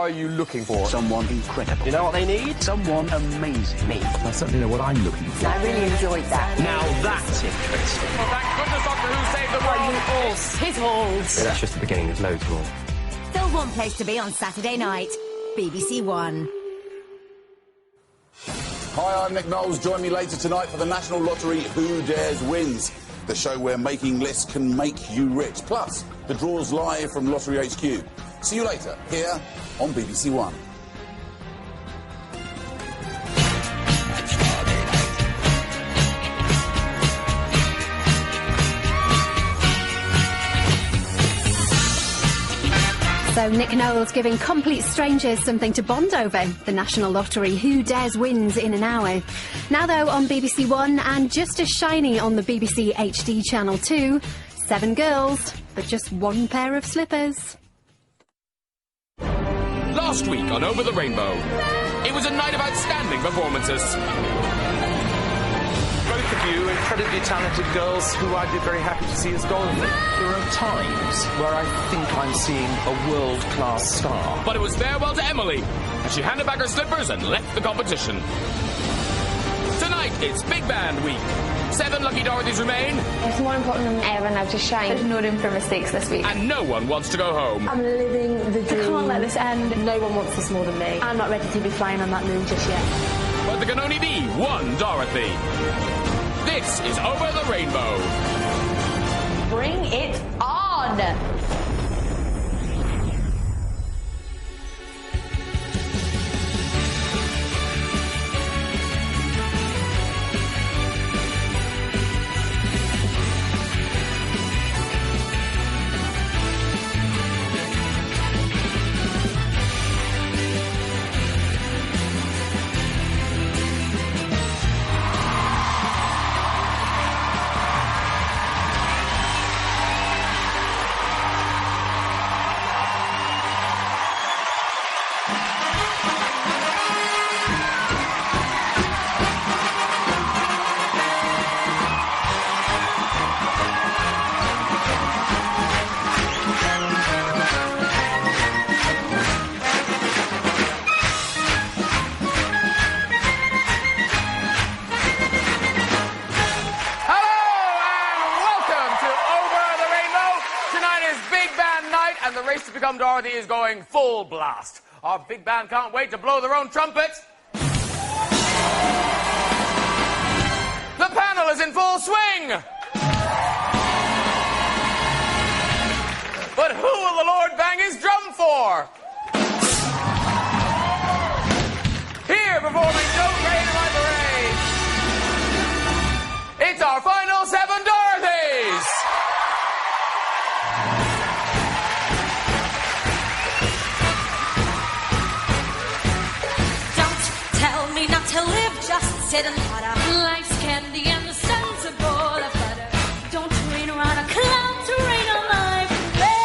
are you looking for? Someone incredible. You know what they need? Someone amazing. Me. I certainly know what I'm looking for. I really enjoyed that. Now that's interesting. Well, thank goodness Doctor Who saved the world. You all shitholes. That's just the beginning. There's loads more. Still one place to be on Saturday night. BBC One. Hi, I'm Nick Knowles. Join me later tonight for the National Lottery Who Dares Wins, the show where making lists can make you rich. Plus, the draws live from Lottery HQ. See you later, here on BBC One. So Nick Knowles giving complete strangers something to bond over. The National Lottery Who Dares Wins in an hour. Now though on BBC One and just as shiny on the BBC HD Channel 2, 7 girls, but just one pair of slippers. Last week on Over the Rainbow, it was a night of outstanding performances. Both of you incredibly talented girls who I'd be very happy to see as golden. There are times where I think I'm seeing a world-class star. But it was farewell to Emily, and she handed back her slippers and left the competition. Tonight, it's Big Band Week. 7 lucky Dorothys remain. It's more important than ever now to shine. There's no room for mistakes this week. And no one wants to go home. I'm living the dream. I can't let this end. No one wants this more than me. I'm not ready to be flying on that moon just yet. But there can only be one Dorothy. This is Over the Rainbow. Bring it on! Dorothy is going full blast. Our big band can't wait to blow their own trumpet. The panel is in full swing. But who will the Lord bang his drum for? Here performing Don't Rain in My Parade. It's our final 7 Dorothys. Not to live, just sit and putter. Life's candy and the sun's a bowl of butter. Don't rain around a cloud to rain on my parade.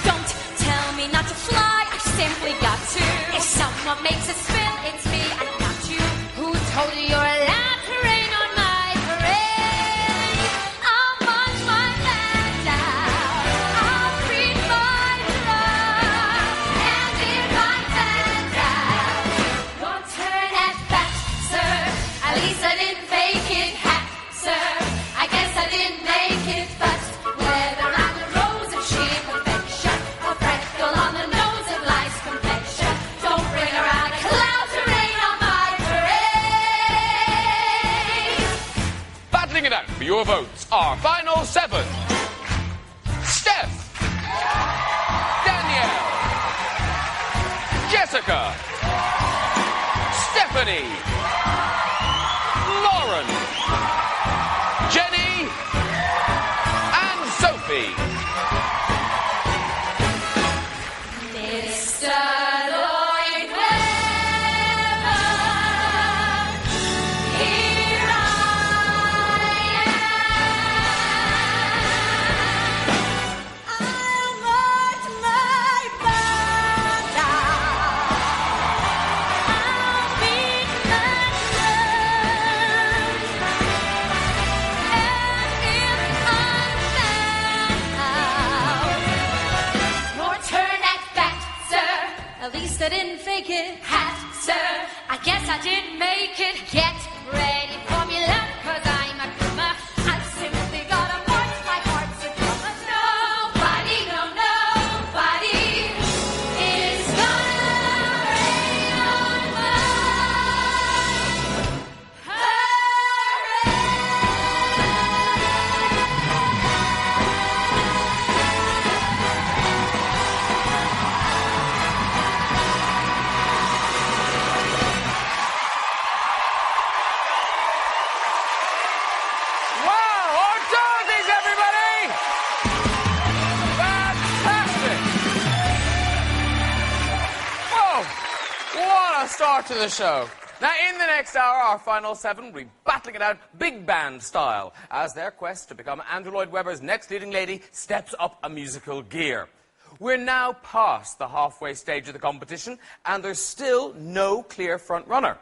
Don't tell me not to fly, I simply got to. If someone makes a spin, it's me and not you. Who told you you're allowed to rain on my parade? I'll march my band down, I'll breathe my love, and in my band down. Don't turn at that, sir. At least I didn't fake it, hat, sir. I guess I didn't make it, but whether I'm the rose of sheer perfection or freckle on the nose of life's complexion, don't bring around a cloud to rain on my parade. Battling it out for your votes, our final 7. Steph. Danielle. Jessica. Stephanie. Lauren. Jenny. And Sophie. Mr. Lloyd Webber, here I am. I'll march my band down. I'll beat my I didn't make it. Get ready for me, love, 'cause I'm a comer. I've simply got a march, my heart's a drummer. Nobody, no, nobody is gonna rain on my start to the show. Now, in the next hour, our final 7 will be battling it out big band style as their quest to become Andrew Lloyd Webber's next leading lady steps up a musical gear. We're now past the halfway stage of the competition, and there's still no clear front runner.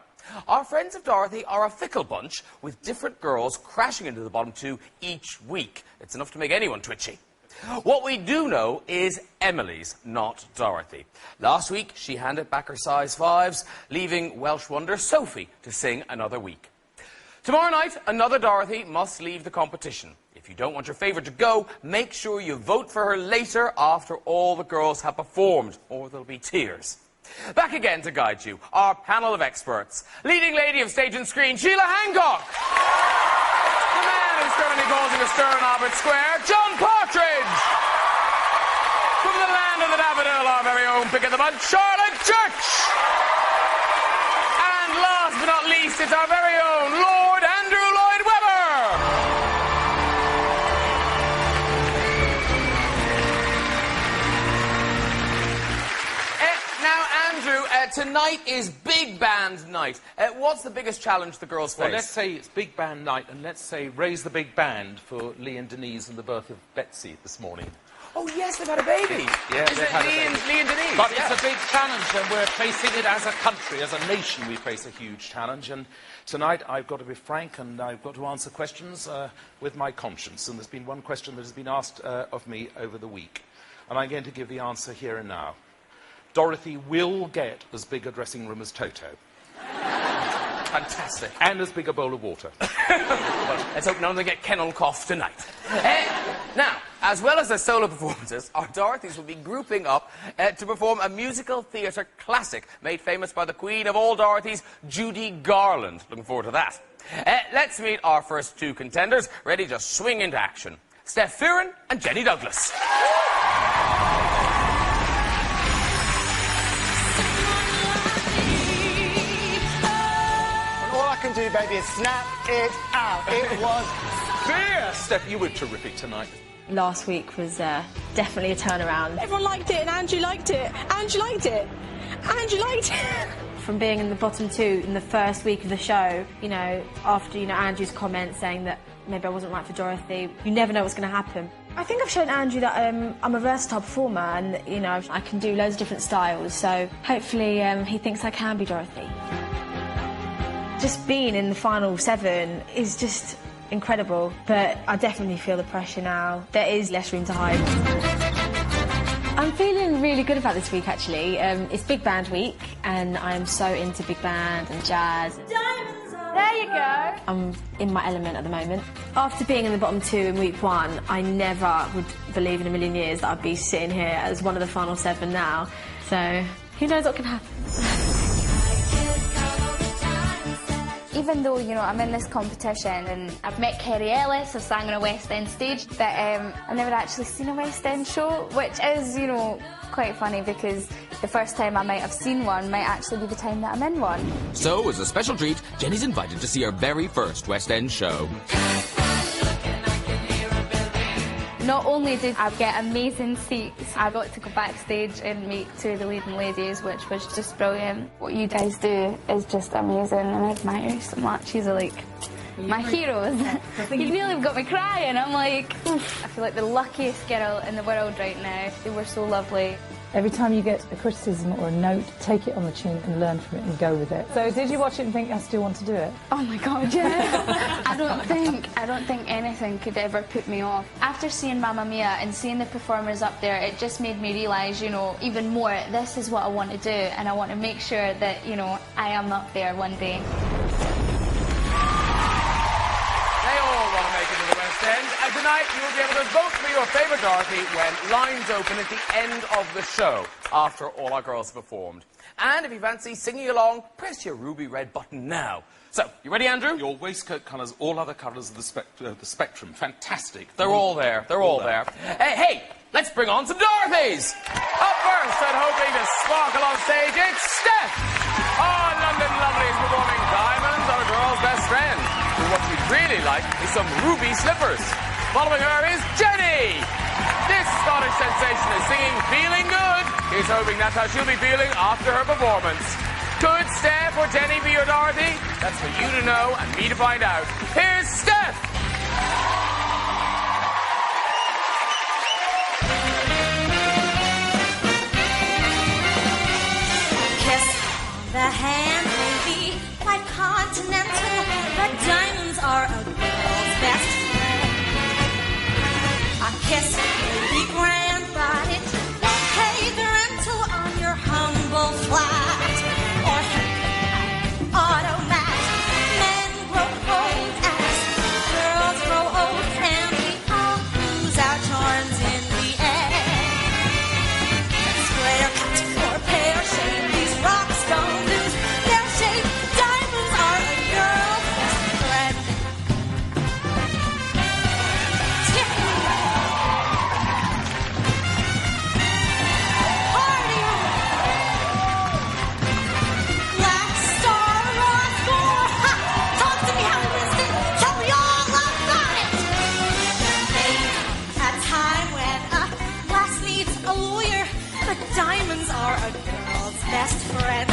Our friends of Dorothy are a fickle bunch with different girls crashing into the bottom 2 each week. It's enough to make anyone twitchy. What we do know is Emily's not Dorothy. Last week, she handed back her size 5s, leaving Welsh wonder Sophie to sing another week. Tomorrow night, another Dorothy must leave the competition. If you don't want your favourite to go, make sure you vote for her later after all the girls have performed, or there'll be tears. Back again to guide you, our panel of experts. Leading lady of stage and screen, Sheila Hancock. The man who's currently causing a stir in Albert Square, John Partridge. From the land of the daffodil, our very own pick of the bunch, Charlotte Church. And last but not least, it's our very own Lord Andrew Lloyd Webber. Now, Andrew, tonight is big band night. What's the biggest challenge the girls face? Well, let's say it's big band night, and let's say raise the big band for Lee and Denise and the birth of Betsy this morning. Oh, yes, they've had a baby. Yeah, is it Lee and Denise? But it's a big challenge, and we're facing it as a country, as a nation. We face a huge challenge, and tonight I've got to be frank, and I've got to answer questions with my conscience. And there's been one question that has been asked of me over the week, and I'm going to give the answer here and now. Dorothy will get as big a dressing room as Toto. Fantastic. And as big a bowl of water. Well, let's hope none of them get kennel cough tonight. Now, as well as their solo performances, our Dorothys will be grouping up to perform a musical theatre classic made famous by the queen of all Dorothys, Judy Garland. Looking forward to that. Let's meet our first 2 contenders, ready to swing into action. Steph Fearon and Jenny Douglas. I can do, baby, is snap it out. It was fierce. Steph, you were terrific tonight. Last week was definitely a turnaround. Everyone liked it, and Andrew liked it. Andrew liked it. Andrew liked it. From being in the bottom 2 in the first week of the show, you know, after, you know, Andrew's comment saying that maybe I wasn't right for Dorothy, you never know what's going to happen. I think I've shown Andrew that I'm a versatile performer and, you know, I can do loads of different styles, so hopefully he thinks I can be Dorothy. Just being in the final 7 is just incredible, but I definitely feel the pressure now. There is less room to hide. I'm feeling really good about this week, actually. It's Big Band Week, and I'm so into big band and jazz. There you go. I'm in my element at the moment. After being in the bottom 2 in week 1, I never would believe in a million years that I'd be sitting here as one of the final 7 now. So, who knows what can happen? Even though, you know, I'm in this competition and I've met Kerry Ellis, I've sang on a West End stage, but I've never actually seen a West End show, which is, you know, quite funny because the first time I might have seen one might actually be the time that I'm in one. So, as a special treat, Jenny's invited to see her very first West End show. Not only did I get amazing seats, I got to go backstage and meet 2 of the leading ladies, which was just brilliant. What you guys do is just amazing and I admire you so much. You're like my heroes. You nearly got me crying. I'm like, oof. I feel like the luckiest girl in the world right now. They were so lovely. Every time you get a criticism or a note, take it on the chin and learn from it and go with it. So did you watch it and think, I still want to do it? Oh my God, yeah. I don't think anything could ever put me off. After seeing Mamma Mia and seeing the performers up there, it just made me realise, you know, even more, this is what I want to do, and I want to make sure that, you know, I am up there one day. They all want to make it to the West End, and tonight you will be able to vote for your favourite Dorothy when lines open at the end of the show, after all our girls have performed. And if you fancy singing along, press your ruby red button now. So, you ready, Andrew? Your waistcoat colours all other colours of the spectrum. Fantastic. They're all there. They're all there. Hey, let's bring on some Dorothys! Up first and hoping to sparkle on stage, it's Steph! Our London lovely is performing Diamonds Are a Girl's Best Friend. What we'd really like is some ruby slippers. Following her is Jenny! This Scottish sensation is singing Feeling Good. He's hoping that's how she'll be feeling after her performance. Could Steph or Jenny be your Dorothy? That's for you to know and me to find out. Here's Steph! Kiss on the hand may be quite continental, but diamonds are a girl's best friend. A kiss may be grand, but it won't pay the rental on your humble flat. Or automat. Men grow old as girls grow old, and we all lose our charms in the end. Square cut or pear shape, these rocks don't lose their shape. Diamonds are a girl's best friend. Party! Black Star Rossmore! Ha! Talk to me, how is it? Tell me all about it! A time when a lass needs a lawyer, but diamonds are a girl's best friend.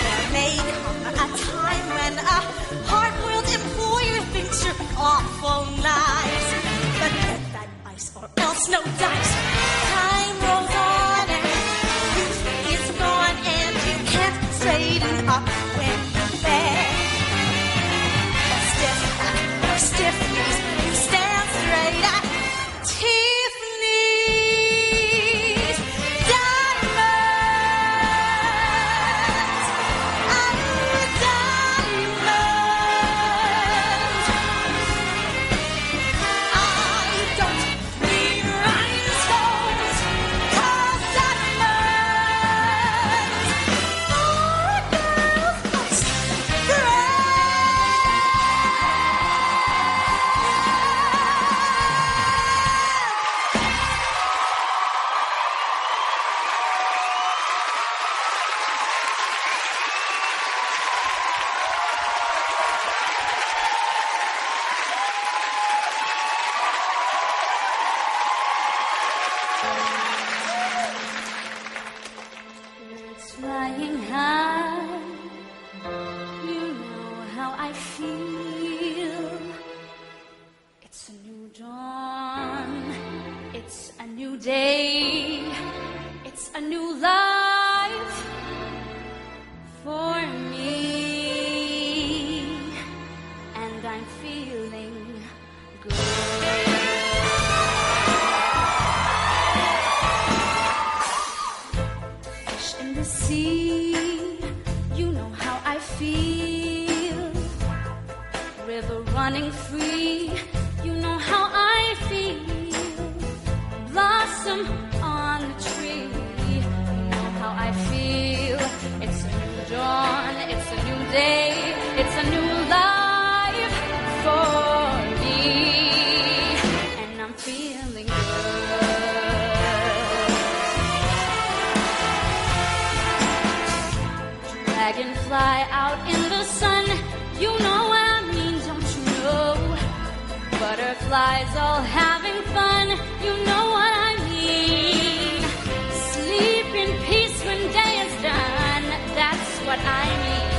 There may come a time when a hard-boiled employer thinks you're awful nice, but get that ice or else no dice. Time rolls on and youth is gone, and you can't straighten up when you beg. Stiff knees, you stand straight at Tiffany's. Diamonds, oh, diamonds. I don't need rhinestones, 'cause diamonds are a girl's best friend. Birds flying high, you know how I feel. It's a new dawn, it's a new day, it's a new life for me, and I'm feeling fish in the sea, you know how I feel. River running free, you know how I feel. Blossom on the tree, you know how I feel. It's a new dawn, it's a new day, it's a new life for me, and I'm feeling good. Dragonfly out in the sun, you know what I mean, don't you know? Butterflies all having fun, you know what I mean. Sleep in peace when day is done, that's what I mean.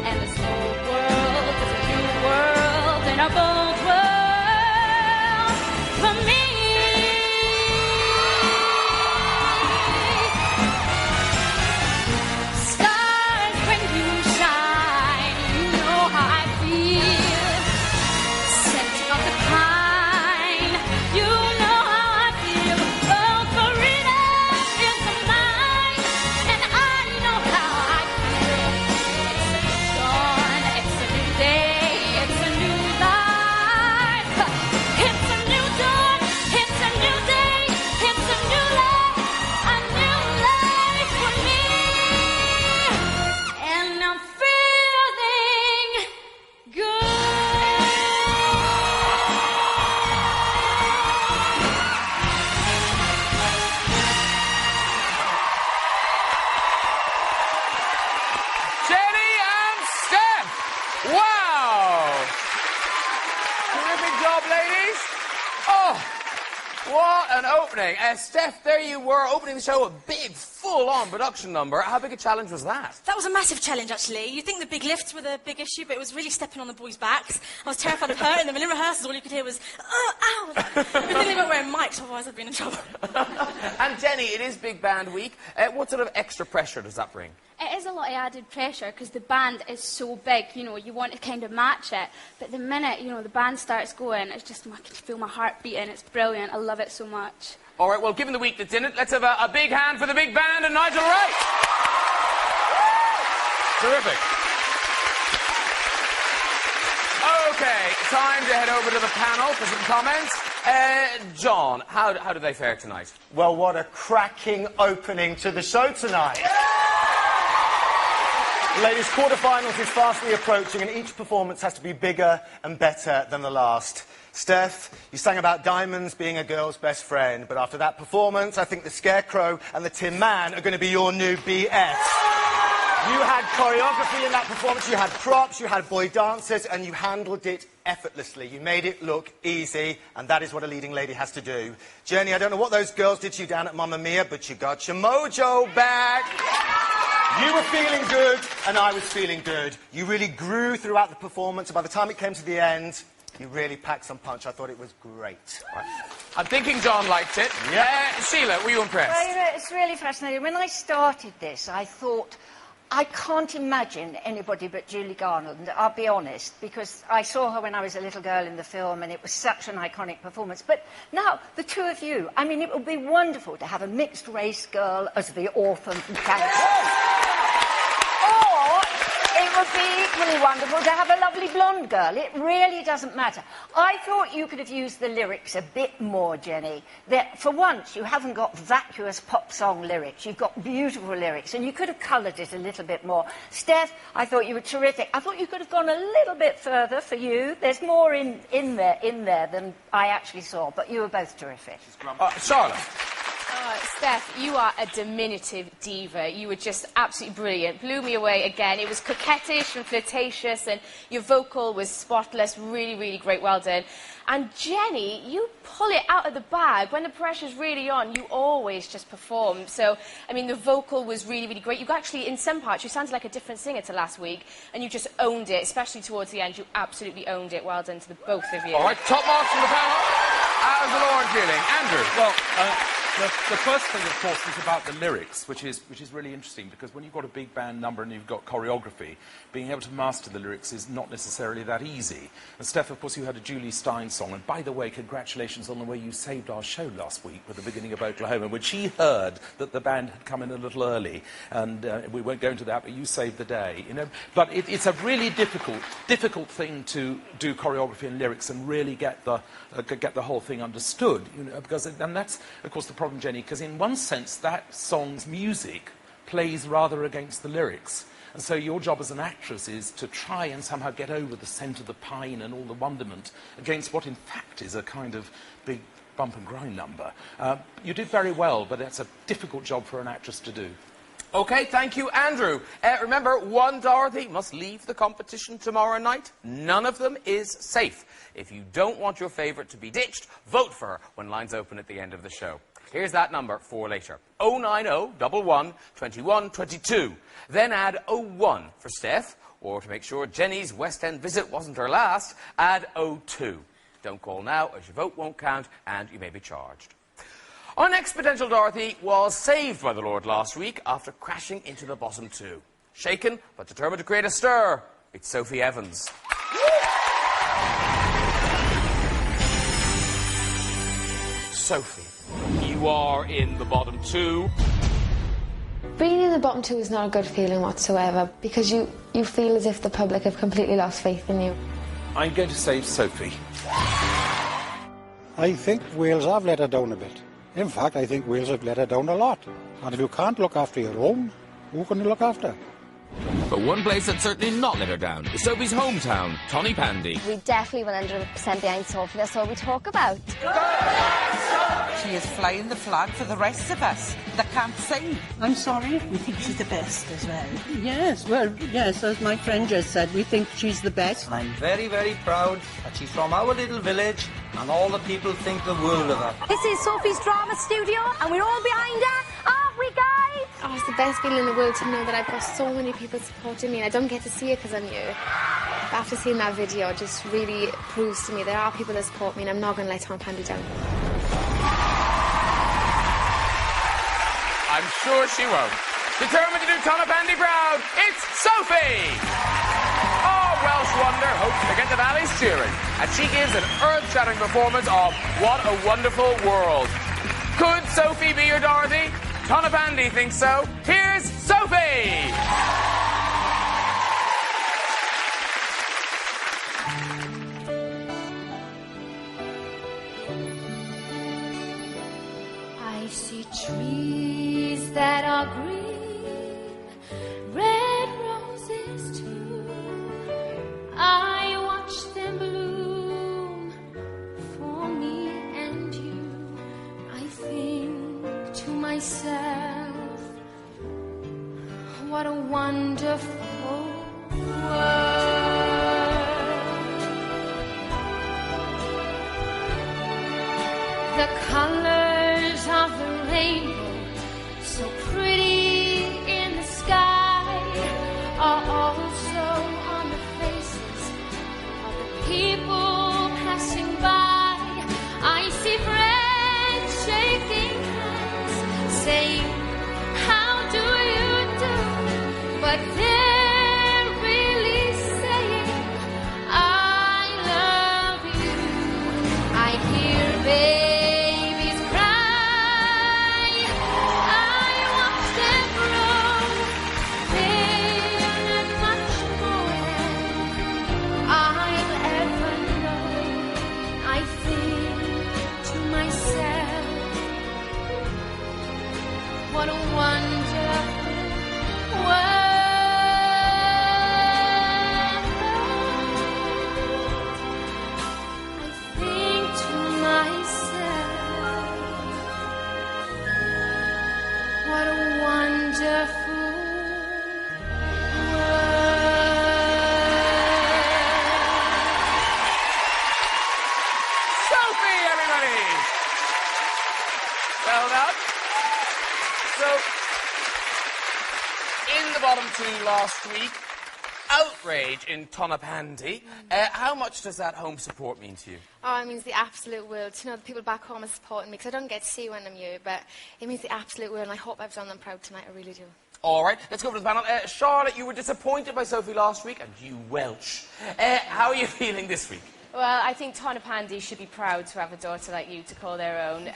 And this whole world is a new world and a bold world for me. What an opening. Steph, there you were, opening the show, a big, full-on production number. How big a challenge was that? That was a massive challenge, actually. You'd think the big lifts were the big issue, but it was really stepping on the boys' backs. I was terrified of hurting them, and in rehearsals, all you could hear was, ow! Good thing they weren't wearing mics, otherwise I'd been in trouble. And Jenny, it is Big Band Week. What sort of extra pressure does that bring? It is a lot of added pressure because the band is so big, you know, you want to kind of match it. But the minute, you know, the band starts going, it's just, I can feel my heart beating. It's brilliant. I love it so much. All right, well, given the week that's in it, let's have a big hand for the big band and Nigel Wright. Terrific. OK, time to head over to the panel for some comments. John, how did they fare tonight? Well, what a cracking opening to the show tonight. Ladies, quarterfinals is fastly approaching and each performance has to be bigger and better than the last. Steph, you sang about diamonds being a girl's best friend, but after that performance, I think the Scarecrow and the Tin Man are going to be your new BS. You had choreography in that performance, you had props, you had boy dancers, and you handled it effortlessly. You made it look easy, and that is what a leading lady has to do. Jenny, I don't know what those girls did to you down at Mamma Mia, but you got your mojo back. You were feeling good, and I was feeling good. You really grew throughout the performance, and by the time it came to the end, you really packed some punch. I thought it was great. Right. I'm thinking John liked it. Yeah. Sheila, were you impressed? Well, you know, it's really fascinating. When I started this, I thought, I can't imagine anybody but Julie Garland, I'll be honest, because I saw her when I was a little girl in the film, and it was such an iconic performance. But now, the two of you, I mean, it would be wonderful to have a mixed-race girl as the orphan from Kansas. It would be equally wonderful to have a lovely blonde girl. It really doesn't matter. I thought you could have used the lyrics a bit more, Jenny. That for once, you haven't got vacuous pop song lyrics. You've got beautiful lyrics, and you could have coloured it a little bit more. Steph, I thought you were terrific. I thought you could have gone a little bit further for you. There's more in there than I actually saw, but you were both terrific. Charlotte. Steph, you are a diminutive diva. You were just absolutely brilliant. Blew me away again. It was coquettish and flirtatious, and your vocal was spotless. Really, really great. Well done. And Jenny, you pull it out of the bag. When the pressure's really on, you always just perform. So, I mean, the vocal was really, really great. You actually, in some parts, you sounded like a different singer to last week, and you just owned it, especially towards the end. You absolutely owned it. Well done to the both of you. All right, top marks from the panel. How's the Lord feeling? Andrew? Well, the first thing, of course, is about the lyrics, which is really interesting, because when you've got a big band number and you've got choreography, being able to master the lyrics is not necessarily that easy. And Steph, of course, you had a Julie Stein song, and by the way, congratulations on the way you saved our show last week with the beginning of Oklahoma, when she heard that the band had come in a little early, and we won't go into that, but you saved the day, you know. But it's a really difficult thing to do choreography and lyrics and really get the whole thing understood, you know, because, and that's, of course, the problem, Jenny, because in one sense that song's music plays rather against the lyrics, and so your job as an actress is to try and somehow get over the scent of the pine and all the wonderment against what in fact is a kind of big bump and grind number. You did very well, but it's a difficult job for an actress to do. OK, thank you, Andrew. Remember, one Dorothy must leave the competition tomorrow night. None of them is safe. If you don't want your favourite to be ditched, vote for her when lines open at the end of the show. Here's that number for later. 090 11 21 22. Then add 01 for Steph, or to make sure Jenny's West End visit wasn't her last, add 02. Don't call now, as your vote won't count, and you may be charged. Our next potential Dorothy was saved by the Lord last week after crashing into the bottom two. Shaken, but determined to create a stir, it's Sophie Evans. Sophie, you are in the bottom two. Being in the bottom two is not a good feeling whatsoever, because you feel as if the public have completely lost faith in you. I'm going to save Sophie. I think Wales have let her down a bit. In fact, I think Wales have let her down a lot. And if you can't look after your own, who can you look after? But one place that's certainly not let her down is Sophie's hometown, Tonypandy. We definitely 100% behind Sophie. That's all we talk about. She is flying the flag for the rest of us that can't sing. I'm sorry, we think she's the best as well. Yes, well, yes, as my friend just said, we think she's the best. And I'm very, very proud that she's from our little village and all the people think the world of her. This is Sophie's drama studio and we're all behind her, aren't we, guys? Oh, it's the best feeling in the world to know that I've got so many people supporting me, and I don't get to see it because I'm new. But after seeing that video, it just really proves to me there are people that support me, and I'm not going to let Tonypandy down. I'm sure she won't. Determined to do Tonypandy proud, it's Sophie! Oh, Welsh wonder hopes to get the valleys cheering as she gives an earth-shattering performance of What a Wonderful World. Could Sophie be your Dorothy? Tonypandy thinks so. Here's Sophie! I see trees that are green, red roses too. I watch them bloom for me and you. I think to myself, what a wonderful world. The colors of the rainbow, so pretty in the sky, are also on the faces of the people passing by. I see friends shaking hands, saying, how do you do? But they're really saying, I love you. I hear babies cry, I watch them grow. They learn much more than I'll ever know. I think to myself, what a wonderful world. I think to myself, what a wonderful Sophie, everybody! Well done. So, in the bottom two last week, outrage in Tonypandy. How much does that home support mean to you? Oh, it means the absolute world to know the people back home are supporting me, because I don't get to see when I'm here, but it means the absolute world, and I hope I've done them proud tonight, I really do. All right, let's go over to the panel. Charlotte, you were disappointed by Sophie last week, and you Welsh. How are you feeling this week? Well, I think Tonypandy should be proud to have a daughter like you to call their own.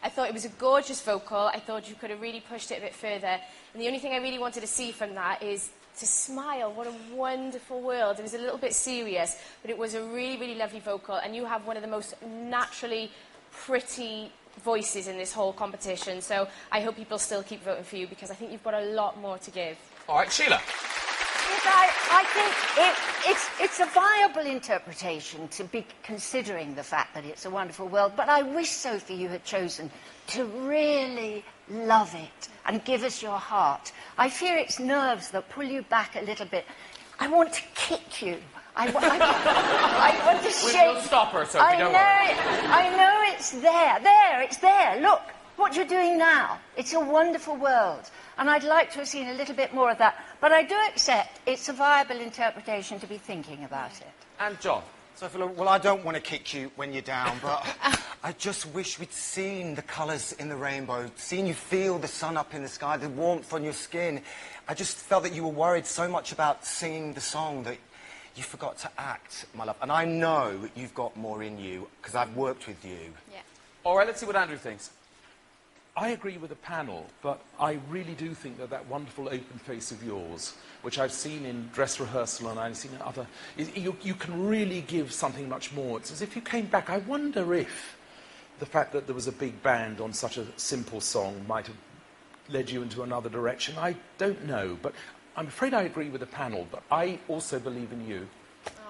I thought it was a gorgeous vocal. I thought you could have really pushed it a bit further. And the only thing I really wanted to see from that is to smile. What a wonderful world. It was a little bit serious, but it was a really, really lovely vocal. And you have one of the most naturally pretty voices in this whole competition. So I hope people still keep voting for you, because I think you've got a lot more to give. All right, Sheila. I think it's a viable interpretation to be considering the fact that it's a wonderful world, but I wish, Sophie, you had chosen to really love it and give us your heart. I fear it's nerves that pull you back a little bit. I want to kick you. I want to shake. We'll stop her, Sophie, don't worry. I know it's there. There, it's there. Look, what you're doing now. It's a wonderful world. And I'd like to have seen a little bit more of that. But I do accept it's a viable interpretation to be thinking about it. And John? Sophie, well, I don't want to kick you when you're down, but I just wish we'd seen the colours in the rainbow, seen you feel the sun up in the sky, the warmth on your skin. I just felt that you were worried so much about singing the song that you forgot to act, my love. And I know you've got more in you, because I've worked with you. Yeah. All right, let's see what Andrew thinks. I agree with the panel, but I really do think that that wonderful open face of yours, which I've seen in dress rehearsal and I've seen in other, you can really give something much more. It's as if you came back. I wonder if the fact that there was a big band on such a simple song might have led you into another direction. I don't know, but I'm afraid I agree with the panel, but I also believe in you.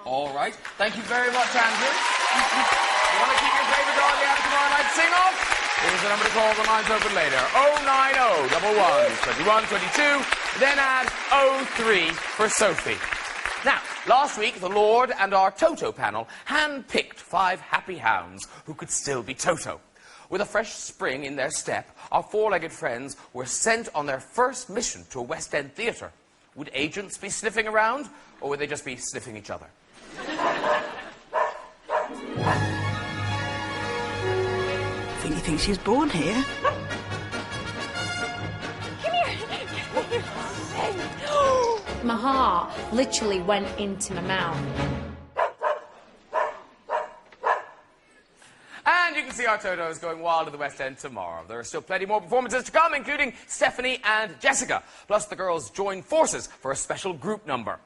All right. Thank you very much, Andrew. You want to keep your favourite dog out tomorrow night sing-off? Here's the number to call. The line's open later. 090-11-21-22. Then add 03 for Sophie. Now, last week, the Lord and our Toto panel hand-picked 5 happy hounds who could still be Toto. With a fresh spring in their step, our four-legged friends were sent on their first mission to a West End theatre. Would agents be sniffing around, or would they just be sniffing each other? I think he thinks she was born here. My heart literally went into my mouth. And you can see our Totos going wild at the West End tomorrow. There are still plenty more performances to come, including Stephanie and Jessica. Plus, the girls join forces for a special group number.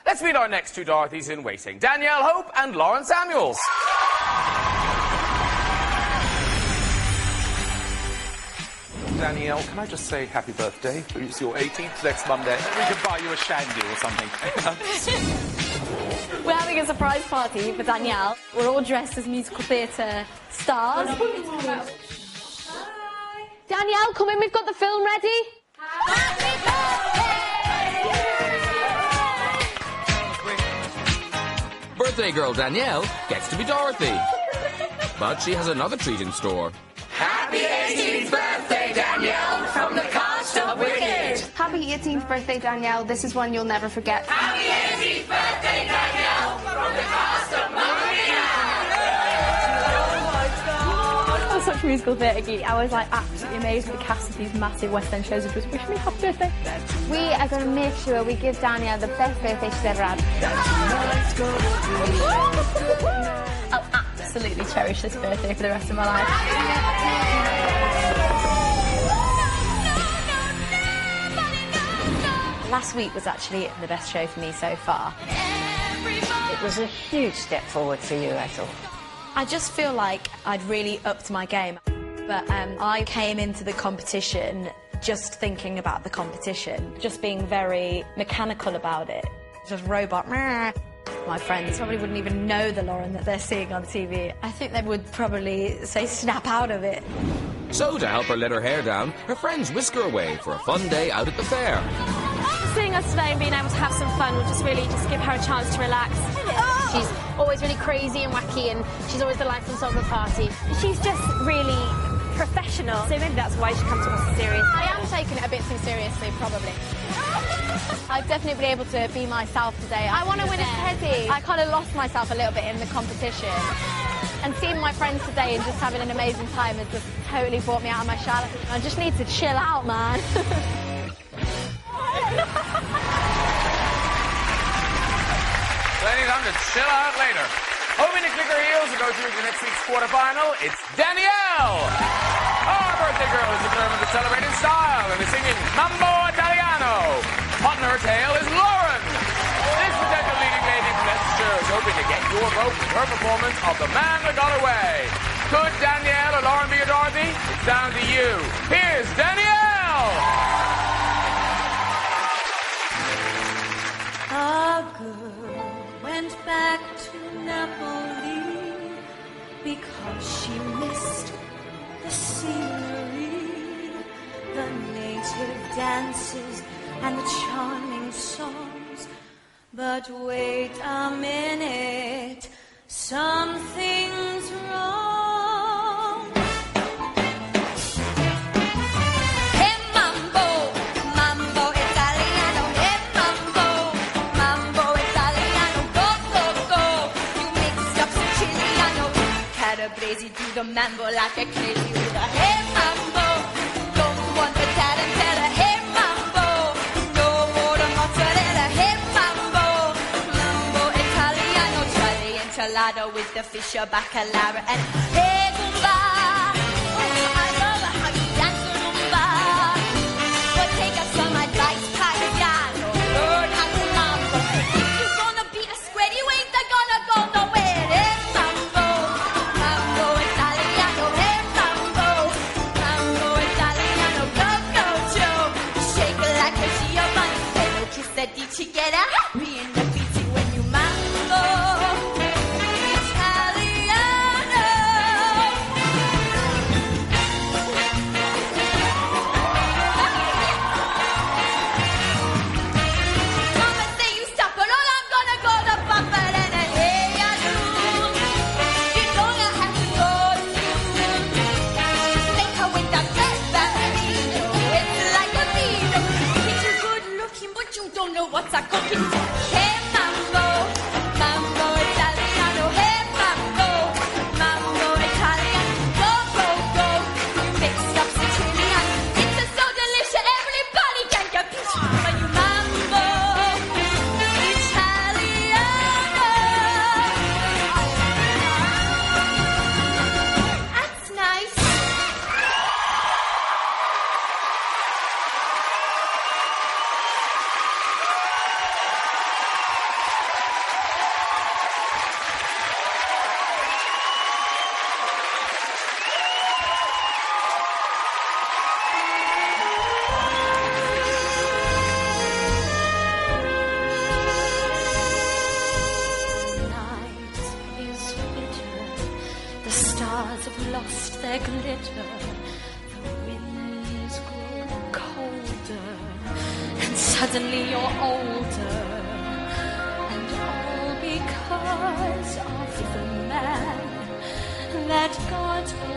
Let's meet our next 2 Dorothys in waiting, Danielle Hope and Lauren Samuels. Danielle, can I just say happy birthday? It's your 18th next Monday. We could buy you a shandy or something. We're having a surprise party for Danielle. We're all dressed as musical theatre stars. Danielle, come in, we've got the film ready. Birthday girl Danielle gets to be Dorothy. But she has another treat in store. Happy 18th birthday, Danielle, from the cast of Wicked. Happy 18th birthday, Danielle. This is one you'll never forget. Happy 18th birthday, Danielle, from the cast of I was such musical theatre geek. I was like absolutely amazed with the cast of these massive West End shows. It was wish me happy birthday. We are going to make sure we give Danielle the best birthday she's ever had. I'll absolutely cherish this birthday for the rest of my life. Last week was actually the best show for me so far. It was a huge step forward for you, I thought. I just feel like I'd really upped my game. But I came into the competition just thinking about the competition, just being very mechanical about it. Just robot. My friends probably wouldn't even know the Lauren that they're seeing on TV. I think they would probably say snap out of it. So, to help her let her hair down, her friends whisk her away for a fun day out at the fair. Seeing us today and being able to have some fun will just really give her a chance to relax. She's always really crazy and wacky, and she's always the life and soul of the party. She's just really professional, so maybe that's why she comes across as serious. I am taking it a bit too seriously, probably. I've definitely been able to be myself today. I want to win a teddy. I kind of lost myself a little bit in the competition. And seeing my friends today and just having an amazing time has just totally brought me out of my shell. I just need to chill out, man. Plenty of time to chill out later. Hoping to click her heels and go through to next week's quarterfinal, it's Danielle! Our birthday girl is determined to celebrate in style and is singing Mambo Italiano. Hot in her tail is Lauren. This potential leading lady from Leicestershire is hoping to get your vote with her performance of The Man That Got Away. Could Danielle or Lauren be a Dorothy? It's down to you. Here's Danielle! A girl went back to Napoli because she missed the scenery, the native dances and the charming songs. But wait a minute, something's wrong. Hey mambo, mambo Italiano. Hey mambo, mambo Italiano. Go, go, go. You mixed up Siciliano, Calabrese do the mambo like a crazy with a hey mambo. Don't want the tarantella. Hey mambo, no water mozzarella. Hey mambo, mambo Italiano. Try the enchilada with the fish or bacalao and hey Goomba. I love how you dance the rumba. But take us some advice, Pagliano. Learn how to mambo. If you're gonna be a square, you ain't gonna go nowhere. Hey mambo, mambo Italiano. Hey mambo, mambo Italiano. Go, go, Joe. Shake it like a Giovanni. Hello, kiss lost their glitter. The winds grow colder, and suddenly you're older. And all because of the man that got away.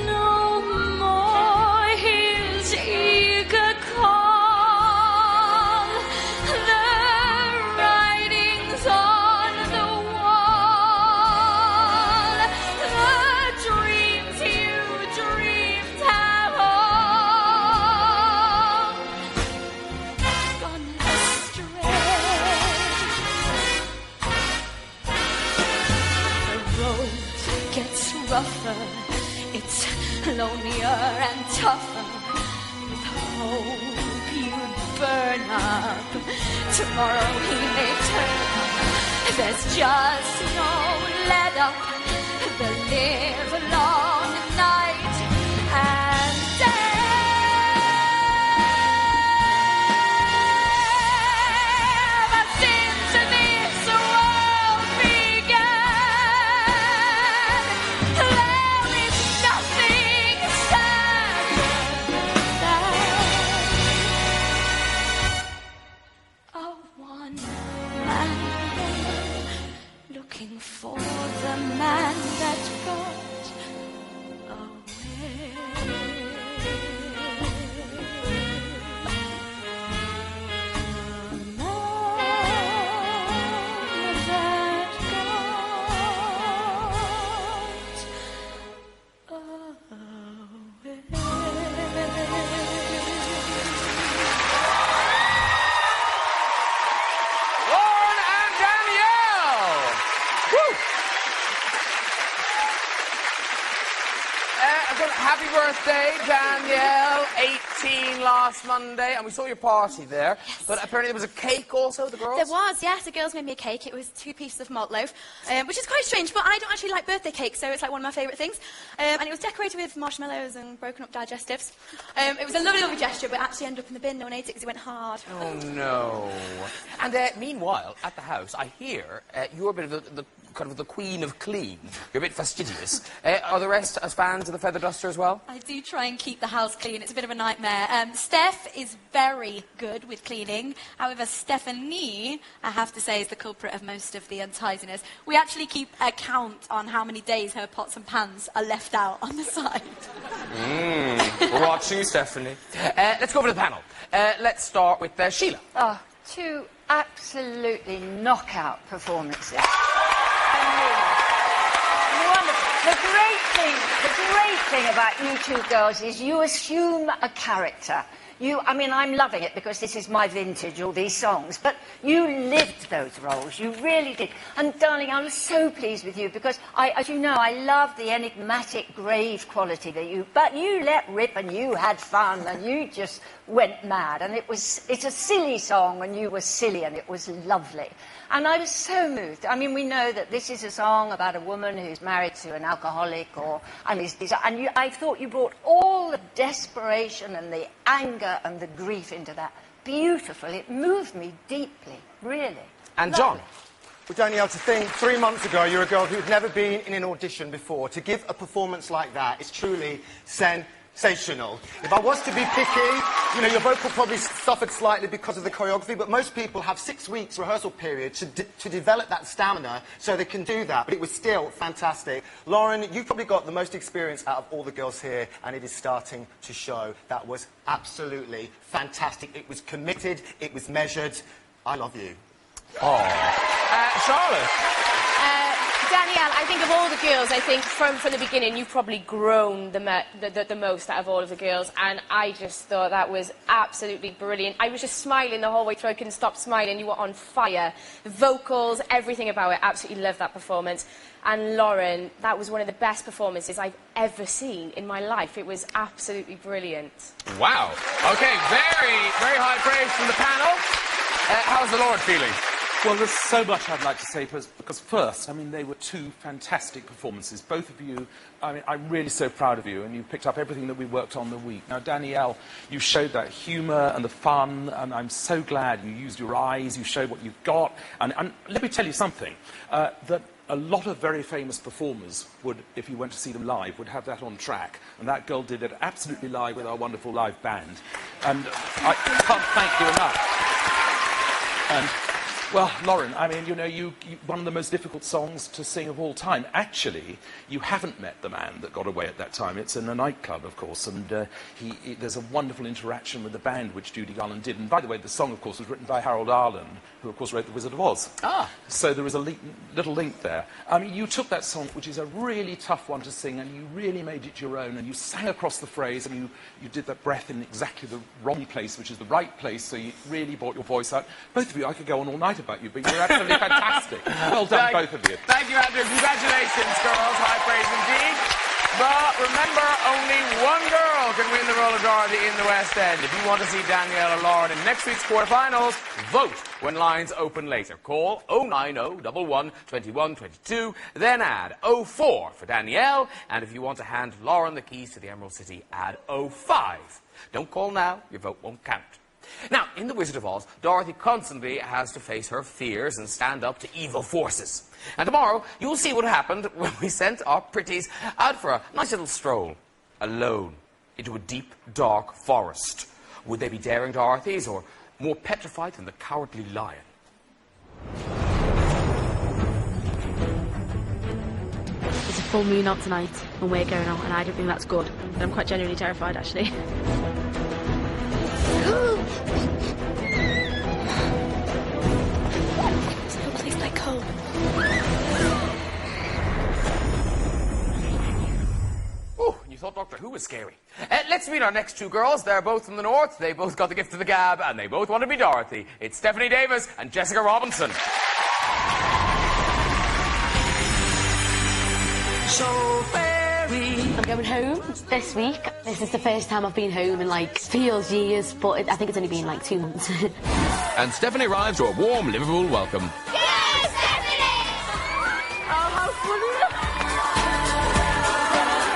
No more his eager call. The writings on the wall. The dreams you dreamed have all gone astray. The road gets rougher, it's lonelier and tougher. With hope you burn up, tomorrow he may turn up. There's just no let up, the live long night and day. But since this world began, there is nothing sadder than a one man looking for the man that got away. The man that Lauren and Danielle! Woo! Happy birthday, Danielle. 18 last Monday, and we saw your party there. Yes. But apparently there was a cake also, the girls? There was, yes. The girls made me a cake. It was 2 pieces of malt loaf, which is quite strange, but I don't actually like birthday cake, so it's like one of my favourite things. And it was decorated with marshmallows and broken up digestives. It was a lovely, lovely gesture, but it actually ended up in the bin. No one ate it because it went hard. Oh, no. And meanwhile, at the house, I hear you're a bit of the kind of the queen of clean. You're a bit fastidious. Are the rest as fans of the feather duster as well? I do try and keep the house clean. It's a bit of a nightmare. Steph is very good with cleaning. However, Stephanie, I have to say, is the culprit of most of the untidiness. We actually keep a count on how many days her pots and pans are left out on the side. We're watching you, Stephanie. Let's go over to the panel. Let's start with Sheila. Oh, 2 absolutely knockout performances. Wonderful. The great thing about you 2 girls is you assume a character. I mean, I'm loving it because this is my vintage, all these songs, but you lived those roles, you really did. And darling, I was so pleased with you because, as you know, I love the enigmatic, grave quality but you let rip and you had fun and you just went mad. And it's a silly song and you were silly and it was lovely. And I was so moved. I mean, we know that this is a song about a woman who's married to an alcoholic I thought you brought all the desperation and the anger and the grief into that. Beautiful. It moved me deeply, really. And lovely. John? Well, Danielle, to think 3 months ago you're a girl who'd never been in an audition before. To give a performance like that is truly sensational. If I was to be picky, you know, your vocal probably suffered slightly because of the choreography, but most people have 6 weeks rehearsal period to develop that stamina so they can do that, but it was still fantastic. Lauren, you've probably got the most experience out of all the girls here, and it is starting to show. That was absolutely fantastic. It was committed, it was measured. I love you. Oh. Charlotte? Danielle, I think of all the girls, I think from the beginning you've probably grown the most out of all of the girls, and I just thought that was absolutely brilliant. I was just smiling the whole way through. I couldn't stop smiling. You were on fire. The vocals, everything about it, absolutely loved that performance. And Lauren, that was one of the best performances I've ever seen in my life. It was absolutely brilliant. Wow. Okay, very, very high praise from the panel. How's the Lord feeling? Well, there's so much I'd like to say, because first, I mean, they were two fantastic performances. Both of you, I mean, I'm really so proud of you, and you picked up everything that we worked on the week. Now, Danielle, you showed that humour and the fun, and I'm so glad you used your eyes, you showed what you've got. And let me tell you something, that a lot of very famous performers would, if you went to see them live, would have that on track. And that girl did it absolutely live with our wonderful live band. And I can't thank you enough. And well, Lauren, I mean, you know, one of the most difficult songs to sing of all time. Actually, you haven't met the man that got away at that time. It's in a nightclub, of course, and there's a wonderful interaction with the band, which Judy Garland did. And by the way, the song, of course, was written by Harold Arlen, who, of course, wrote The Wizard of Oz. Ah! So there is a little link there. I mean, you took that song, which is a really tough one to sing, and you really made it your own, and you sang across the phrase, and you did that breath in exactly the wrong place, which is the right place, so you really brought your voice out. Both of you, I could go on all night about you, but you're absolutely fantastic. Well done, both of you. Thank you, Andrew. Congratulations, girls. High praise indeed. But remember, only one girl can win the role of Dorothy in the West End. If you want to see Danielle or Lauren in next week's quarterfinals, vote when lines open later. Call 090 11 21 22, then add 04 for Danielle, and if you want to hand Lauren the keys to the Emerald City, add 05. Don't call now, your vote won't count. Now, in The Wizard of Oz, Dorothy constantly has to face her fears and stand up to evil forces. And tomorrow, you'll see what happened when we sent our pretties out for a nice little stroll, alone, into a deep, dark forest. Would they be daring Dorothys, or more petrified than the cowardly lion? There's a full moon out tonight, and we're going out, and I don't think that's good. But I'm quite genuinely terrified, actually. It's no place like home. Oh, you thought Doctor Who was scary. Let's meet our next two girls. They're both from the north. They both got the gift of the gab, and they both want to be Dorothy. It's Stephanie Davis and Jessica Robinson. So I'm going home this week. This is the first time I've been home in, like, feels years, but I think it's only been, like, 2 months. And Stephanie arrives to a warm Liverpool welcome. Yay, Stephanie! Oh, how funny!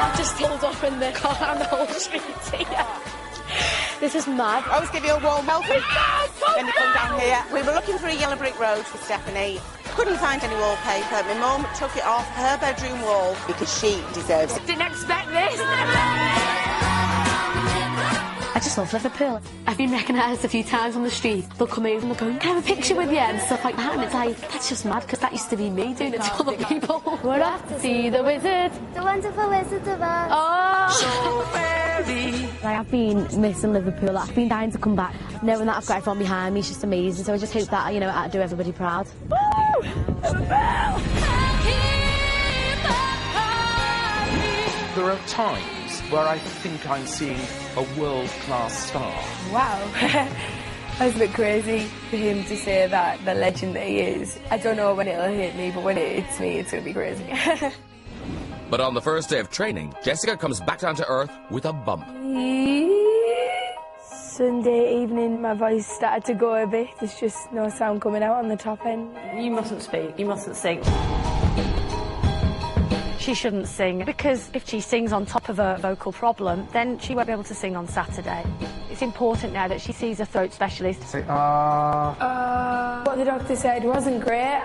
I've just pulled up in the car on the whole street here. This is mad. I always give you a warm welcome when you come down here. We were looking for a yellow brick road for Stephanie. Couldn't find any wallpaper. My mum took it off her bedroom wall because she deserves it. Didn't expect this. I just love Liverpool. I've been recognised a few times on the street. They'll come over and they'll go, can I have a picture with you? And stuff like that. And it's like, that's just mad, because that used to be me doing it to other people. We're off to see the wizard. The wonderful Wizard of Oz. Oh! I've been missing Liverpool. I've been dying to come back. Knowing that I've got everyone behind me is just amazing. So I just hope that, you know, I do everybody proud. Woo! Liverpool! There are times where I think I'm seeing a world-class star. Wow. That's a bit crazy for him to say that, the legend that he is. I don't know when it'll hit me, but when it hits me, it's going to be crazy. But on the first day of training, Jessica comes back down to earth with a bump. Sunday evening, my voice started to go a bit. There's just no sound coming out on the top end. You mustn't speak. You mustn't sing. She shouldn't sing, because if she sings on top of a vocal problem, then she won't be able to sing on Saturday. It's important now that she sees a throat specialist. Say, what the doctor said wasn't great,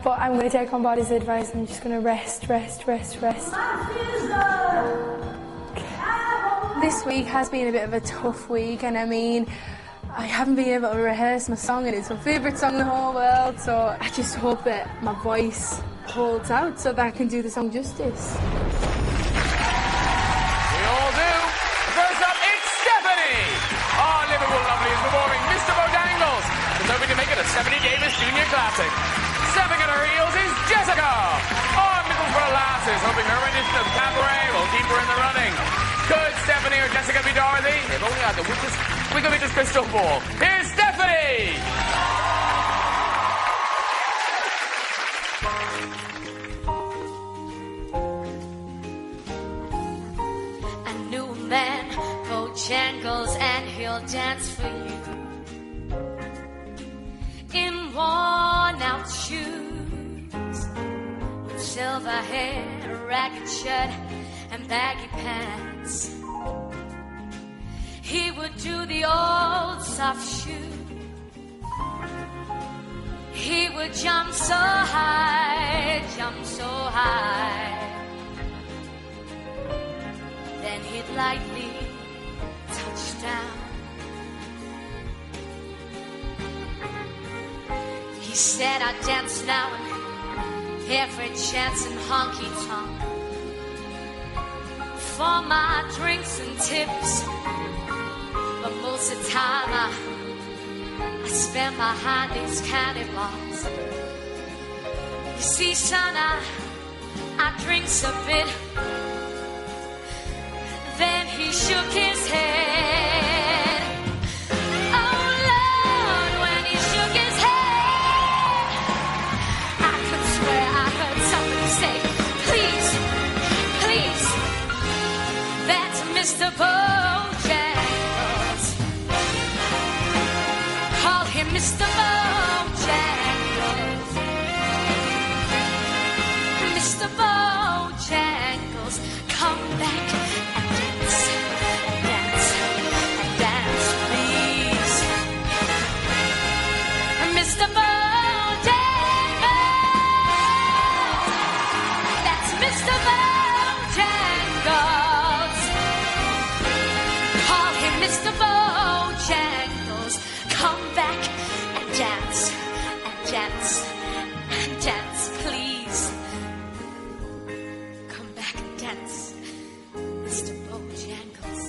but I'm going to take on board his advice. I'm just going to rest. This week has been a bit of a tough week, and I mean, I haven't been able to rehearse my song, and it's my favourite song in the whole world, so I just hope that my voice holds out so that I can do the song justice. We all do. First up, it's Stephanie! Our Liverpool lovely is performing Mr. Bodangles. She's hoping to make it a Stephanie Davis Junior Classic. Stepping at her heels is Jessica! Our Middlesbrough lasses, hoping her rendition of Cabaret will keep her in the running. Could Stephanie or Jessica be Dorothy? They've only had the wickedest crystal ball. Here's Stephanie! A new man, Bojangles, and he'll dance for you in worn-out silver hair, a ragged shirt, and baggy pants. He would do the old soft shoe. He would jump so high, jump so high. Then he'd lightly touch down. He said I'd dance now and every chance in honky-tonk for my drinks and tips. But most of the time I spend behind these candy bars. You see, son, I drinks a bit. Then he shook his head. Oh Lord, when he shook his head, I could swear I heard somebody say, please, please, that's Mr. Bojangles. Call him Mr. Bojangles. Mr. Bojangles, come back and dance, please. Mr. Bojangles, that's Mr. Bojangles. Call him Mr. Bojangles. Come back and dance, please. Come back and dance, Mr. Bojangles.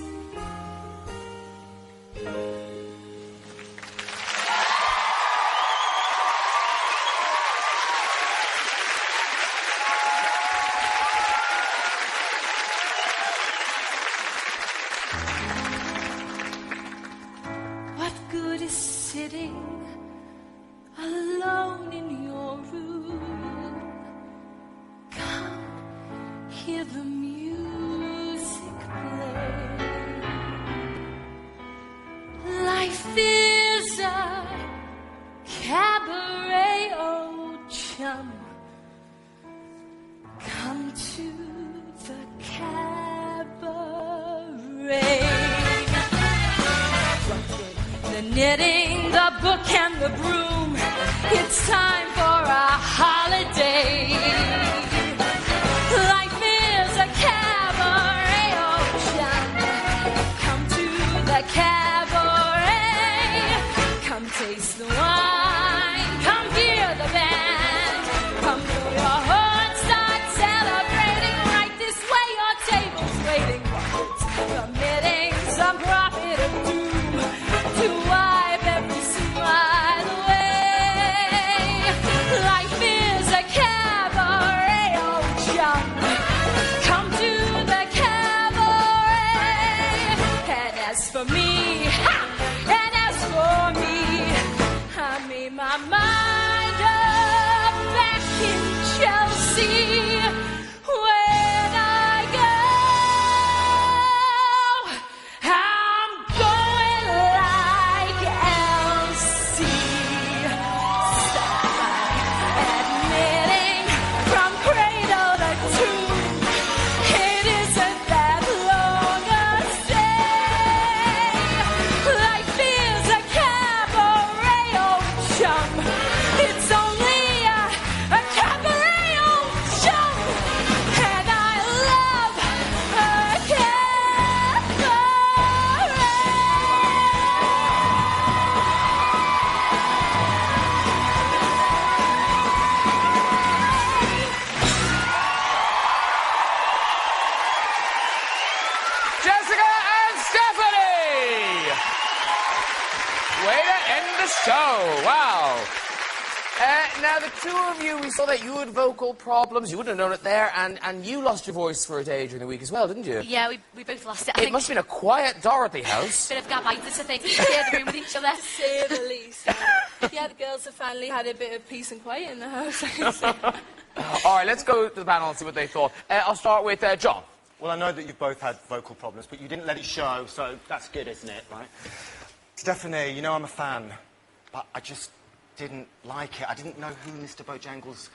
What good is sitting alone in your room? Come, hear the music play. Life is a cabaret, oh chum. Come to the cabaret. The knitting, the book, and the broom. It's time for a holiday. Life is a cabaret, oh chum. Come to the cabaret. Come taste the wine. Come hear the band. Come throw your heart, start celebrating. Right this way, your table's waiting. Committing some profit of doom to wipe every smile away. Life is a cabaret, oh chum. Come to the cabaret. And as for me, and as for me, I made my mind up back in Chelsea. When I go, I'm going like Elsie. Admitting from cradle to tomb, it isn't that long a stay. Life is a cabaret, oh chum. It's only a cabaret, oh chum. And I love a cabaret. Jessica and Stephanie! Way to end the show. Wow. Now, the two of you, we saw that you had vocal problems. You wouldn't have known it there. And you lost your voice for a day during the week as well, didn't you? Yeah, we both lost it. It must have been a quiet Dorothy house. Bit of gabitis, I think. Share the room with each other. To say the least. Yeah, the girls have finally had a bit of peace and quiet in the house. All right, let's go to the panel and see what they thought. I'll start with John. Well, I know that you've both had vocal problems, but you didn't let it show, so that's good, isn't it, right? Stephanie, you know I'm a fan, but I just didn't like it. I didn't know who Mr. Bojangles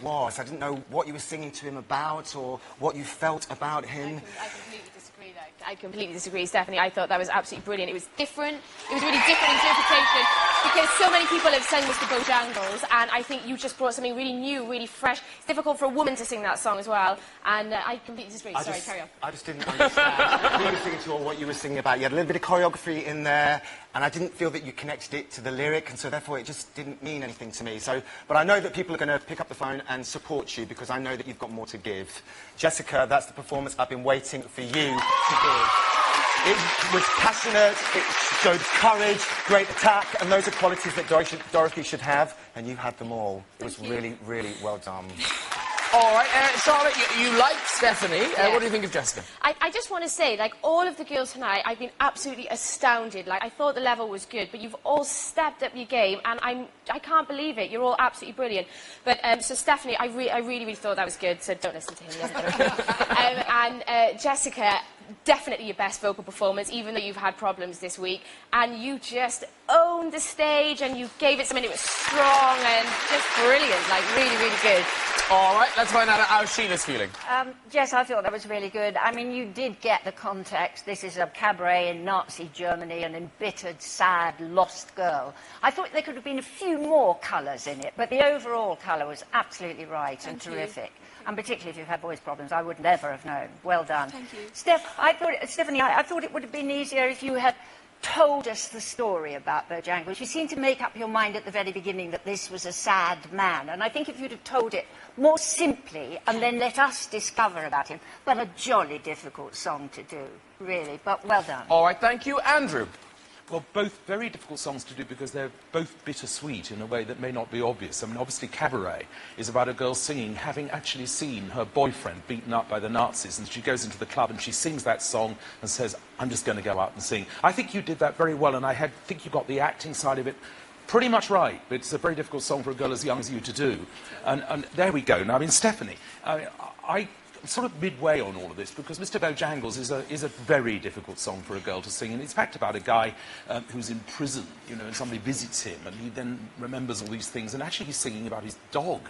was. I didn't know what you were singing to him about or what you felt about him. I completely disagree, though. I completely disagree, Stephanie. I thought that was absolutely brilliant. It was different. It was a really different interpretation because so many people have sung Mr. Bojangles, and I think you just brought something really new, really fresh. It's difficult for a woman to sing that song as well, and I completely disagree. Sorry, carry on. I just didn't understand who you were singing to or what you were singing about. You had a little bit of choreography in there, and I didn't feel that you connected it to the lyric, and so therefore it just didn't mean anything to me. But I know that people are going to pick up the phone and support you because I know that you've got more to give. Jessica, that's the performance I've been waiting for you to give. It was passionate, it showed courage, great attack, and those are qualities that Dorothy should have, and you had them all. It was really, really well done. All right, Charlotte, you like Stephanie. What do you think of Jessica? I just want to say, like, all of the girls tonight, I've been absolutely astounded. Like, I thought the level was good, but you've all stepped up your game, and I can't believe it. You're all absolutely brilliant. But, so Stephanie, I really thought that was good, so don't listen to him. And Jessica, definitely your best vocal performance, even though you've had problems this week. And you just owned the stage, and you gave it something that was strong and just brilliant, like, really, really good. All right, let's find out how Sheila's feeling. Jess, I thought that was really good. I mean, you did get the context. This is a cabaret in Nazi Germany, an embittered, sad, lost girl. I thought there could have been a few more colours in it, but the overall colour was absolutely right and terrific. And particularly if you've had voice problems, I would never have known. Well done. Thank you. Stephanie, I thought it would have been easier if you had told us the story about Bojangles. You seemed to make up your mind at the very beginning that this was a sad man, and I think if you'd have told it more simply and then let us discover about him, well, a jolly difficult song to do, really, but well done. All right, thank you. Andrew? Well, both very difficult songs to do because they're both bittersweet in a way that may not be obvious. I mean, obviously, Cabaret is about a girl singing, having actually seen her boyfriend beaten up by the Nazis, and she goes into the club and she sings that song and says, I'm just going to go out and sing. I think you did that very well, and I think you got the acting side of it pretty much right. It's a very difficult song for a girl as young as you to do. And there we go. Now, I mean, Stephanie, I'm sort of midway on all of this because Mr. Bojangles is a very difficult song for a girl to sing, and it's in fact about a guy who's in prison, you know, and somebody visits him, and he then remembers all these things, and actually he's singing about his dog,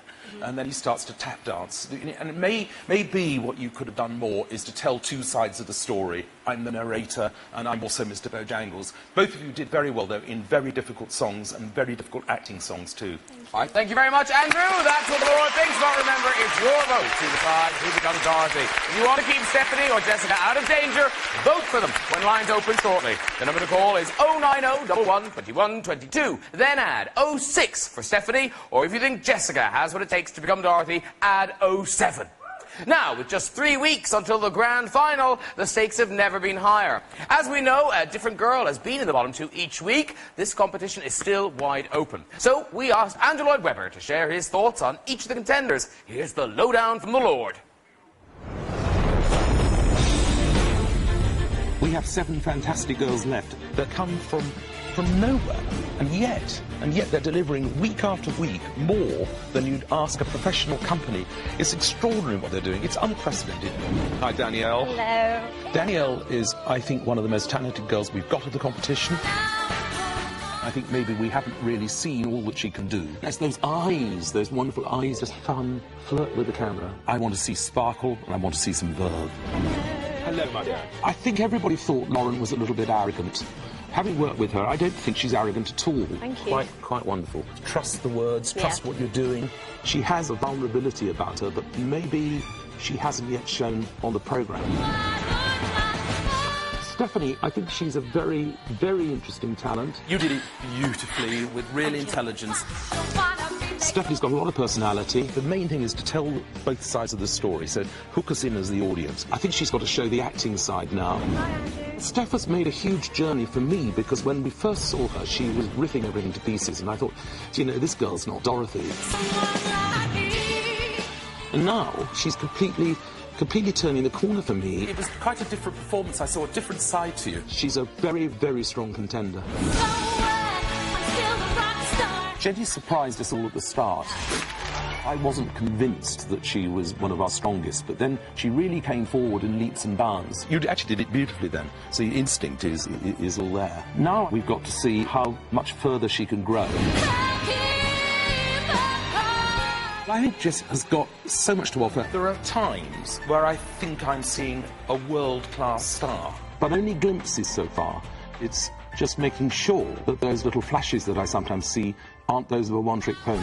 and then he starts to tap dance, and it may be what you could have done more is to tell two sides of the story. I'm the narrator, and I'm also Mr. Bojangles. Both of you did very well, though, in very difficult songs and very difficult acting songs too. All right, thank you very much, Andrew. That's what Laura thinks. But remember, it's your vote to decide who becomes Dorothy. If you want to keep Stephanie or Jessica out of danger, vote for them when lines open shortly. The number to call is 090 11 21 22. Then add 06 for Stephanie, or if you think Jessica has what it takes to become Dorothy, add 07. Now, with just 3 weeks until the grand final, the stakes have never been higher. As we know, a different girl has been in the bottom two each week. This competition is still wide open. So we asked Andrew Lloyd Webber to share his thoughts on each of the contenders. Here's the lowdown from the Lord. We have 7 fantastic girls left that come from nowhere, and yet they're delivering week after week more than you'd ask a professional company. It's extraordinary what they're doing. It's unprecedented. Hi, Danielle. Hello. Danielle is, I think, one of the most talented girls we've got at the competition. I think maybe we haven't really seen all that she can do. It's those eyes, those wonderful eyes, just fun, flirt with the camera. I want to see sparkle, and I want to see some verve. Hello, my dear. I think everybody thought Lauren was a little bit arrogant. Having worked with her, I don't think she's arrogant at all. Thank you. Quite wonderful. Trust the words, trust what you're doing. She has a vulnerability about her that maybe she hasn't yet shown on the programme. Stephanie, I think she's a very, very interesting talent. You did it beautifully, with real intelligence. Stephanie's got a lot of personality. The main thing is to tell both sides of the story, so hook us in as the audience. I think she's got to show the acting side now. Steph has made a huge journey for me, because when we first saw her, she was ripping everything to pieces, and I thought, you know, this girl's not Dorothy. And now, she's completely turning the corner for me. It was quite a different performance. I saw a different side to you. She's a very, very strong contender. Jenny surprised us all at the start. I wasn't convinced that she was one of our strongest, but then she really came forward in leaps and bounds. You actually did it beautifully then, so your instinct is all there. Now we've got to see how much further she can grow. I think Jess has got so much to offer. There are times where I think I'm seeing a world-class star. But only glimpses so far. It's just making sure that those little flashes that I sometimes see aren't those of a one-trick pony.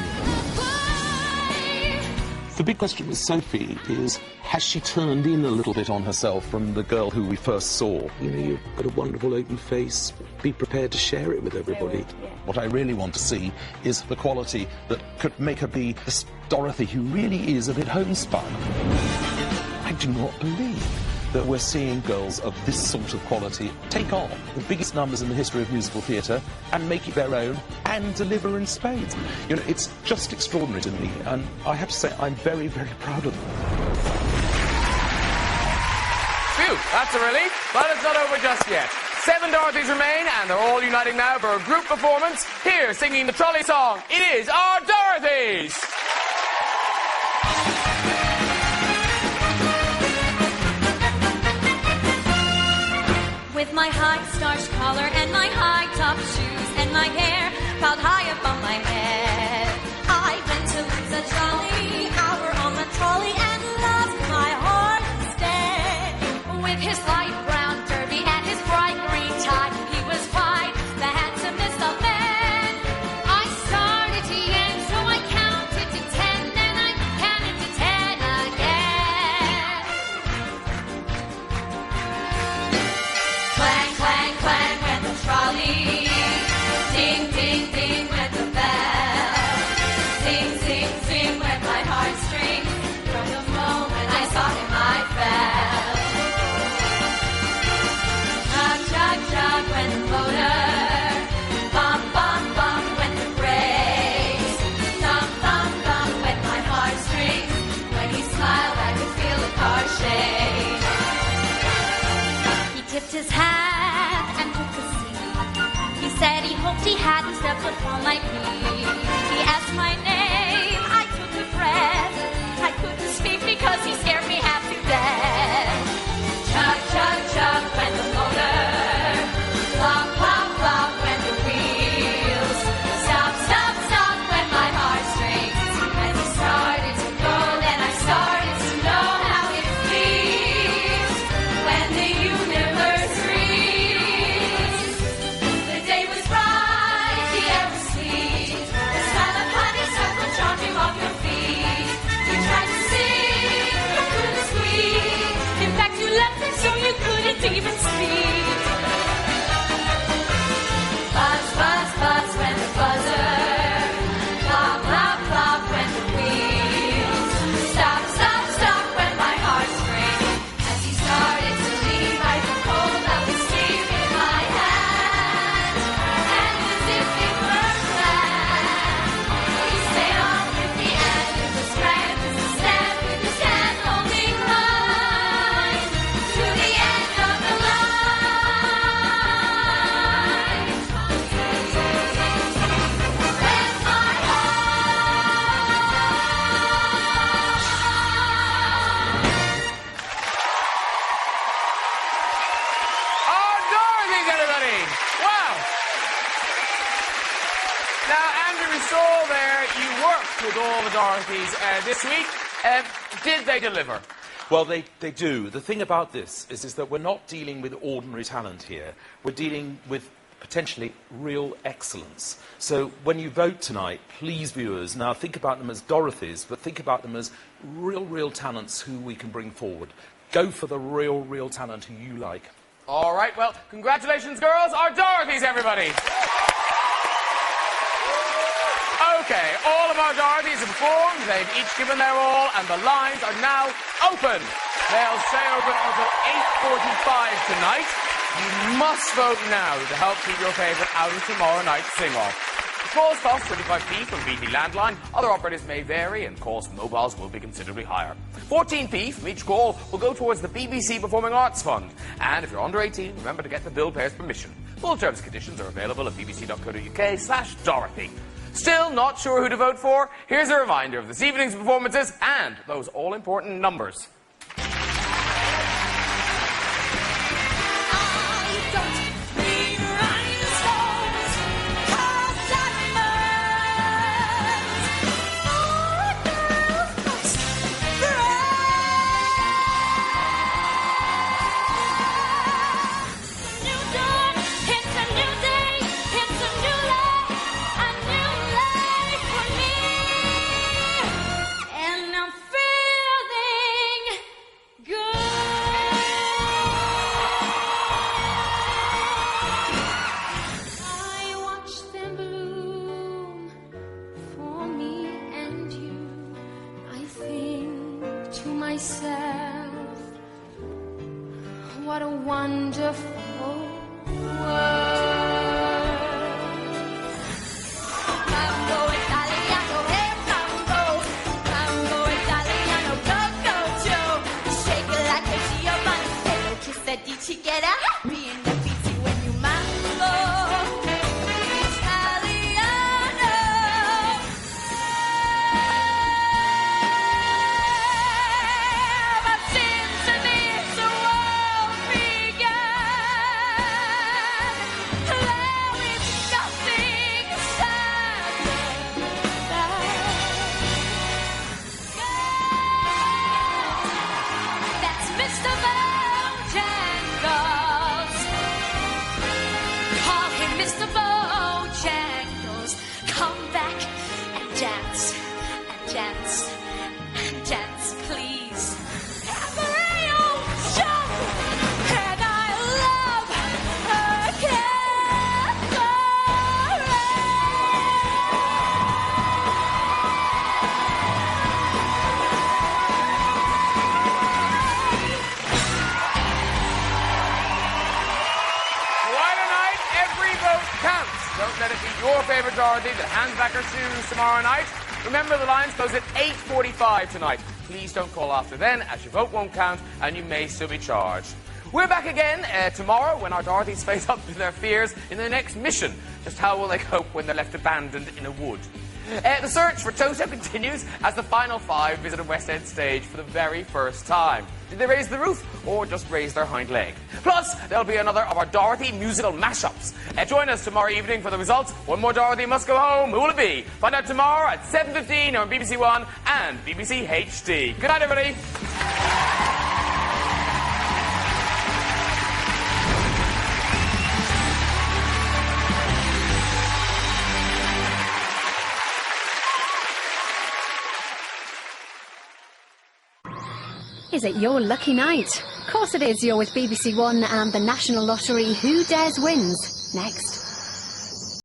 The big question with Sophie is, has she turned in a little bit on herself from the girl who we first saw? You know, you've got a wonderful open face, be prepared to share it with everybody. What I really want to see is the quality that could make her be this Dorothy who really is a bit homespun. I do not believe that we're seeing girls of this sort of quality take on the biggest numbers in the history of musical theatre and make it their own and deliver in spades. You know, it's just extraordinary to me, and I have to say I'm very, very proud of them. Phew, that's a relief, but it's not over just yet. 7 Dorothys remain, and they're all uniting now for a group performance. Here, singing the trolley song, it is our Dorothys! With my high starched collar and my high top shoes and my hair piled high up on my head, I went to lose a jolly hour on the trolley and lost my heart instead. With his light brown derby and his bright green tie, he was quite the handsomest of men. I started to yank, so I counted to 10, and I counted to 10 again. Clang, clang, clang went the trolley. Ding, ding, ding went the bell. Sing, sing, sing went my heartstrings. From the moment I saw him, I fell. Chug, chug, chug went the motor. Bum, bum, bum went the brakes. Thump, thump, thump went my heartstrings. When he smiled, I could feel the car shake. He tipped his hat and took a seat. He said he hoped he hadn't stepped upon my feet. He asked my name, I took a breath. I couldn't speak because he scared me half to death. Chug, chug, chug went the motor. Plop, plop, plop went the wheels. Stop, stop, stop went my heartstrings. As he started to go, then I started to know how it feels when the universe reads. The day was bright, the air was sweet. The smell of honeysuckle charmed you off your feet. You tried to sing, you couldn't squeak. In fact, you left it so you couldn't even speak. Buzz, buzz, buzz went the buzzer. Plop, plop, plop went the wheels. Stop, stop, stop went my heartstrings. As he started to leave, I could hold up his sleeve in my hand. And as if it were planned, he stayed on with me and it was grand as he stand with his hand holding mine to the end of the line. With my Our Dorothys, everybody! Wow! Now, Andrew, we saw there you worked with all the Dorothys this week. Did they deliver? Well, they do. The thing about this is that we're not dealing with ordinary talent here. We're dealing with potentially real excellence. So when you vote tonight, please, viewers, now think about them as Dorothys, but think about them as real talents who we can bring forward. Go for the real talent who you like. All right, well, congratulations, girls. Our Dorothys, everybody! Okay, all of our Dorothys have performed. They've each given their all, and the lines are now open. They'll stay open until 8:45 tonight. You must vote now to help keep your favourite out of tomorrow night's sing-off. The calls cost 25p from BT Landline. Other operators may vary, and calls from mobiles will be considerably higher. 14p from each call will go towards the BBC Performing Arts Fund. And if you're under 18, remember to get the bill payer's permission. Full terms and conditions are available at bbc.co.uk/Dorothy. Still not sure who to vote for? Here's a reminder of this evening's performances and those all-important numbers. myself, what a wonderful world. Mambo Italiano, hey mambo, mambo Italiano, go go Joe, shake it like a Giovanni, little kiss that dici, get happy in the beaty when you mambo. Don't let it be your favourite Dorothy that hands back her shoes tomorrow night. Remember, the lines close at 8:45 tonight. Please don't call after then, as your vote won't count and you may still be charged. We're back again tomorrow when our Dorothys face up to their fears in their next mission. Just how will they cope when they're left abandoned in a wood? The search for Toto continues as the final five visit a West End stage for the very first time. Did they raise the roof or just raise their hind leg? Plus, there'll be another of our Dorothy musical mashups. Join us tomorrow evening for the results. One more Dorothy must go home. Who will it be? Find out tomorrow at 7:15 on BBC One and BBC HD. Good night, everybody. Is it your lucky night? Of course it is. You're with BBC One and the National Lottery. Who Dares Wins. Next.